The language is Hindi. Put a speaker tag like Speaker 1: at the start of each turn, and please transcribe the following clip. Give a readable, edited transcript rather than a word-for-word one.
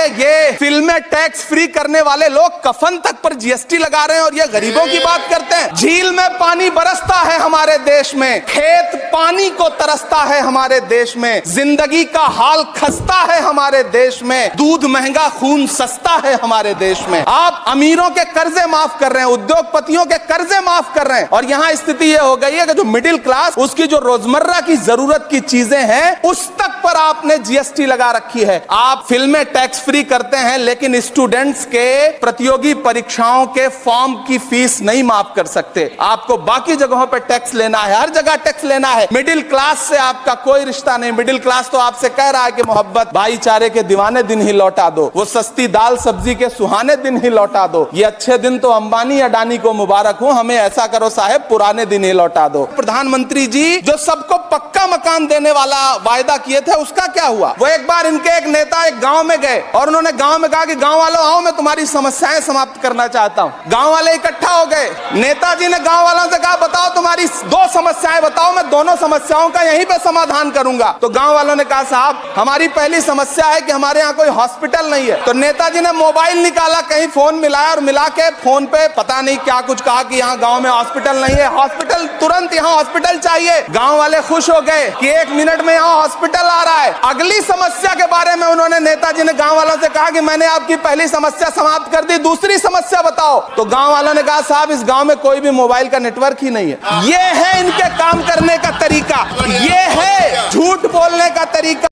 Speaker 1: अरे ये फिल्में टैक्स फ्री करने वाले लोग कफन तक पर जीएसटी लगा रहे हैं और ये गरीबों की बात करते हैं। झील में पानी बरसता है हमारे देश में, खेत पानी को तरसता है हमारे देश में, जिंदगी का हाल खस्ता है हमारे देश में, दूध महंगा खून सस्ता है हमारे देश में। आप अमीरों के कर्जे माफ कर रहे हैं, उद्योगपतियों के कर्जे माफ कर रहे हैं और यहाँ स्थिति ये हो गई है कि जो मिडिल क्लास, उसकी जो रोजमर्रा की जरूरत की चीजें हैं उस तक पर आपने जीएसटी लगा रखी है। आप फिल्में टैक्स फ्री करते हैं लेकिन स्टूडेंट्स के प्रतियोगी परीक्षाओं के फॉर्म की फीस नहीं माफ कर सकते। आपको बाकी जगहों पर टैक्स लेना है, हर जगह टैक्स लेना है। मिडिल क्लास से आपका कोई रिश्ता नहीं। मिडिल क्लास तो आपसे कह रहा है कि मोहब्बत भाईचारे के दीवाने दिन ही लौटा दो, वो सस्ती दाल सब्जी के सुहाने दिन ही लौटा दो। ये अच्छे दिन तो अंबानी अडानी को मुबारक हो, हमें ऐसा करो साहब पुराने दिन ही लौटा दो। प्रधानमंत्री जी जो सबको पक्का मकान देने वाला वायदा किए थे उसका क्या हुआ? वो एक बार इनके एक नेता एक गांव में गए और उन्होंने गांव में कहा कि गांव वालों आओ, मैं तुम्हारी समस्याएं समाप्त करना चाहता हूं। गांव वाले इकट्ठा हो गए। नेताजी ने गांव वालों से कहा बताओ तुम्हारी दो समस्याएं बताओ, मैं दोनों समस्याओं का यहीं पे समाधान करूंगा। तो गांव वालों ने कहा साहब हमारी पहली समस्या है कि हमारे यहाँ कोई हॉस्पिटल नहीं है। तो नेताजी ने मोबाइल निकाला, कहीं फोन मिलाया और मिला के फोन पे पता नहीं क्या कुछ कहा कि यहाँ गांव में हॉस्पिटल नहीं है, हॉस्पिटल तुरंत यहाँ हॉस्पिटल चाहिए। गांव वाले खुश हो गए कि 1 मिनट में यहाँ हॉस्पिटल आ रहा है। अगली समस्या के बारे में उन्होंने नेताजी ने गांव वालों से कहा कि मैंने आपकी पहली समस्या समाप्त कर दी, दूसरी समस्या बताओ। तो गांव वालों ने कहा साहब इस गांव में कोई भी मोबाइल का नेटवर्क ही नहीं है। ये है इनके काम करने का तरीका, ये है झूठ बोलने का तरीका।